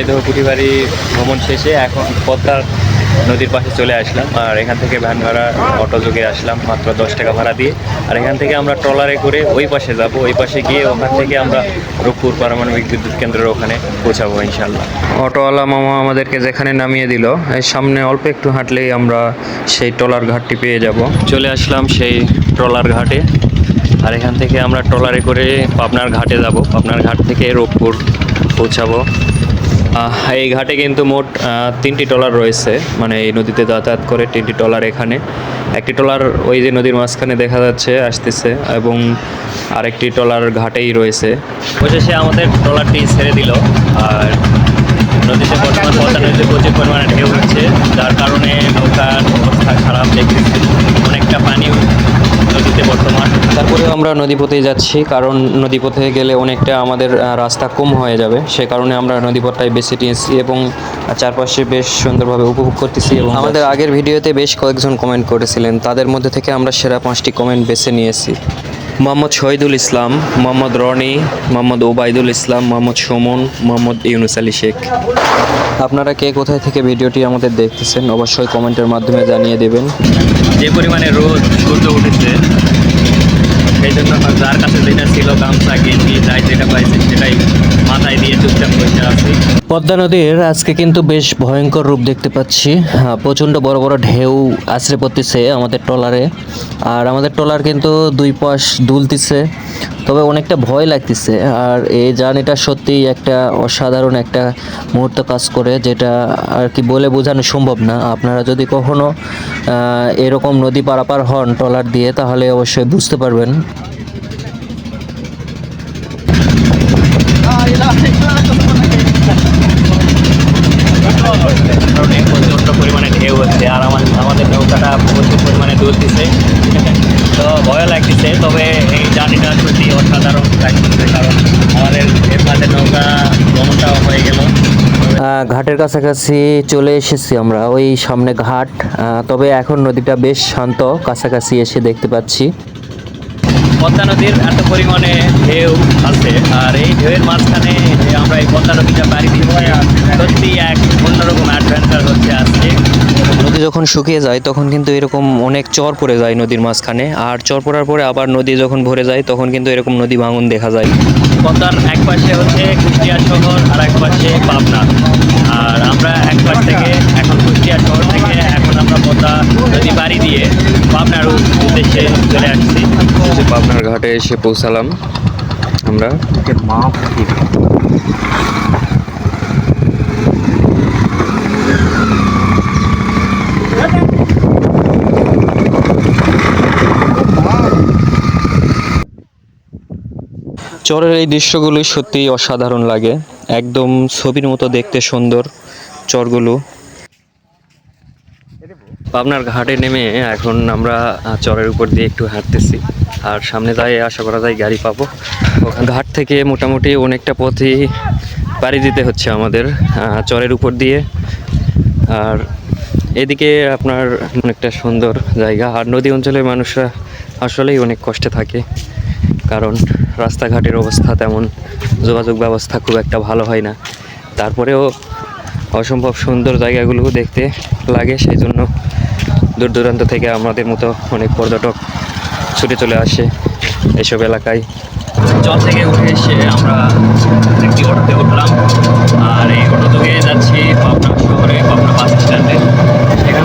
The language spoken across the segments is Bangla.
ঝিনাইদহ কুঠিবাড়ি ভ্রমণ শেষে এখন পদ্মা নদীর পাশে চলে আসলাম। আর এখান থেকে ভ্যান ভাড়া অটো যোগে আসলাম মাত্র 10 টাকা ভাড়া দিয়ে। আর এখান থেকে আমরা ট্রলারে করে ওই পাশে যাব, ওই পাশে গিয়ে ওখান থেকে আমরা রূপপুর পারমাণবিক বিদ্যুৎ কেন্দ্রের ওখানে পৌঁছাবো ইনশাল্লাহ। অটোওয়ালা মামা আমাদেরকে যেখানে নামিয়ে দিল, এর সামনে অল্প একটু হাঁটলেই আমরা সেই ট্রলার ঘাটটি পেয়ে যাব। চলে আসলাম সেই ট্রলার ঘাটে। আর এখান থেকে আমরা ট্রলারে করে পাবনার ঘাটে যাব, পাবনার ঘাট থেকে রূপপুর পৌঁছাবো। এই ঘাটে কিন্তু মোট 3টি ট্রলার রয়েছে, মানে এই নদীতে যাতায়াত করে 3টি ট্রলার এখানে। একটি ট্রলার ওই যে নদীর মাঝখানে দেখা যাচ্ছে আসতেছে, এবং আরেকটি ট্রলার ঘাটেই রয়েছে। অবশেষে আমাদের ট্রলারটি ছেড়ে দিল। আর নদীতে বর্তমান পদ্মা নদীতে প্রচুর পরিমাণে ঢেউ হচ্ছে, যার কারণে নৌকার অবস্থা খারাপ দেখতেছি, অনেকটা পানি নদীতে বর্তমান। তারপরেও আমরা নদীপথে যাচ্ছি, কারণ নদীপথে গেলে অনেকটা আমাদের রাস্তা কম হয়ে যাবে, সে কারণে আমরা নদীপথটাই বেছে নিয়েছি এবং চারপাশে বেশ সুন্দরভাবে উপভোগ করতেছি। এবং আমাদের আগের ভিডিওতে বেশ কয়েকজন কমেন্ট করেছিলেন, তাদের মধ্যে থেকে আমরা সেরা 5টি কমেন্ট বেছে নিয়েছি। মোহাম্মদ শহীদুল ইসলাম, মোহাম্মদ রনি, মোহাম্মদ ওবায়দুল ইসলাম, মোহাম্মদ সুমন, মোহাম্মদ ইউনুস আলী শেখ। আপনারা কে কোথায় থেকে ভিডিওটি আমাদের দেখতেছেন অবশ্যই কমেন্টের মাধ্যমে জানিয়ে দেবেন। যে পরিমাণে রোদ সূর্য উঠেছে, সেই জন্য যার কাছে যেটা ছিল গামছা গেঞ্জি যাই যেটা পাইছে সেটাই মাথায় দিয়ে চুপচাপ বসে আছি। পদ্মা নদীর আজকে কিন্তু বেশ ভয়ঙ্কর রূপ দেখতে পাচ্ছি। প্রচণ্ড বড় বড় ঢেউ আছড়ে পড়তেছে আমাদের ট্রলারে। আর আমাদের ট্রলার কিন্তু দুই পাশ দুলতেছে, তবে অনেকটা ভয় লাগতেছে। আর এই জার্নিটা সত্যিই একটা অসাধারণ একটা মুহূর্ত কাজ করে, যেটা আর কি বলে বোঝানো সম্ভব না। আপনারা যদি কখনো এরকম নদী পারাপার হন ট্রলার দিয়ে, তাহলে অবশ্যই বুঝতে পারবেন। প্রচণ্ড পরিমাণে ঢেউ হচ্ছে, আর আমাদের নৌকাটা প্রচুর পরিমাণে দুলতেছে, তো ভয় লাগতেছে। তবে এই জার্নিটা সত্যি অসাধারণ লাগতেছে, কারণ আমাদের এর নৌকা ভ্রমণটাও হয়ে গেল। ঘাটের কাছাকাছি চলে এসেছি আমরা, ওই সামনে ঘাট। তবে এখন নদীটা বেশ শান্ত, কাছাকাছি এসে দেখতে পাচ্ছি। পদ্মা নদীর এত পরিমাণে ঢেউ আছে, আর এই ঢেউয়ের মাঝখানে আমরা এই পদ্মা নদীটা পাড়ি দিব, সত্যি এক অন্যরকম অ্যাডভেঞ্চার হচ্ছে আজকে। নদী যখন শুকিয়ে যায় তখন কিন্তু এরকম অনেক চর পড়ে যায় নদীর মাঝখানে, আর চর পড়ার পরে আবার নদী যখন ভরে যায় তখন কিন্তু এরকম নদী ভাঙন দেখা যায়। পদ্মার এক পাশে হচ্ছে কুষ্টিয়া শহর, আর এক পাশে পাবনা। আর আমরা এক পাশ থেকে এখন কুষ্টিয়া শহর থেকে এখন আমরা পদ্মা নদী পাড়ি দিয়ে পাবনার উদ্দেশ্যে চলে আসছি। পাবনার ঘাটে এসে পৌঁছালাম আমরা। চরের এই দৃশ্যগুলো সত্যিই অসাধারণ লাগে, একদম ছবির মতো দেখতে সুন্দর চরগুলো। পাবনার ঘাটে নেমে এখন আমরা চরের উপর দিয়ে একটু হাঁটতেছি, আর সামনে যাই আশা করা যায় গাড়ি পাবো। ঘাট থেকে মোটামুটি অনেকটা পথই পাড়ি দিতে হচ্ছে আমাদের চরের উপর দিয়ে। আর এদিকে আপনার অনেকটা সুন্দর জায়গা, আর নদী অঞ্চলের মানুষরা আসলেই অনেক কষ্টে থাকে, কারণ রাস্তাঘাটের অবস্থা তেমন, যোগাযোগ ব্যবস্থা খুব একটা ভালো হয় না। তারপরেও অসম্ভব সুন্দর জায়গাগুলো দেখতে লাগে, সেই জন্য দূর দূরান্ত থেকে আমাদের মতো অনেক পর্যটক ছুটে চলে আসে এসব এলাকায়। চর থেকে উঠে এসে আমরা একটি অটোতে উঠলাম, আর এই অটো থেকে যাচ্ছি পাবনা শহরে, পাবনা বাস স্ট্যান্ডে।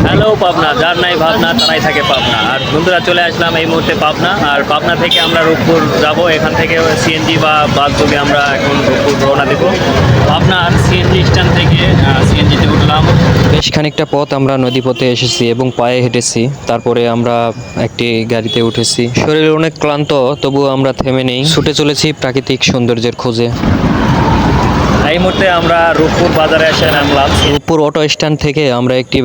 হ্যালো পাবনা, যার নাই ভাবনা তারাই থাকে পাবনা। আর বন্ধুরা চলে আসলাম এই মুহূর্তে পাবনা, আর পাবনা থেকে আমরা রূপপুর যাব। এখান থেকে সিএনজি বা বাস যোগে আমরা এখন রূপপুর রওনা দেব। পাবনার সিএনজি স্ট্যান্ড থেকে সিএনজিতে উঠলাম। বেশ খানিকটা পথ আমরা নদীপথে এসেছি এবং পায়ে হেঁটেছি, তারপরে আমরা একটি গাড়িতে উঠেছি। শরীর অনেক ক্লান্ত, তবুও আমরা থেমে নেই, ছুটে চলেছি প্রাকৃতিক সৌন্দর্যের খোঁজে। এই মুহূর্তে আমরা রূপপুর বাজারে এসে নামলাম। রূপপুর অটো স্ট্যান্ড থেকে আমরা একটি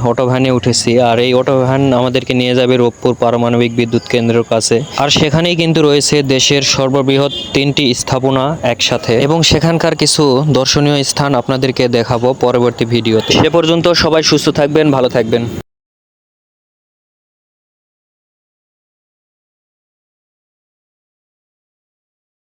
অটো ভ্যানে উঠেছি, আর এই অটো ভ্যান আমাদেরকে নিয়ে যাবে রূপপুর পারমাণবিক বিদ্যুৎ কেন্দ্রের কাছে। আর সেখানেই কিন্তু রয়েছে দেশের সর্ববৃহৎ 3টি স্থাপনা একসাথে, এবং সেখানকার কিছু দর্শনীয় স্থান আপনাদেরকে দেখাবো পরবর্তী ভিডিওতে। সে পর্যন্ত সবাই সুস্থ থাকবেন, ভালো থাকবেন।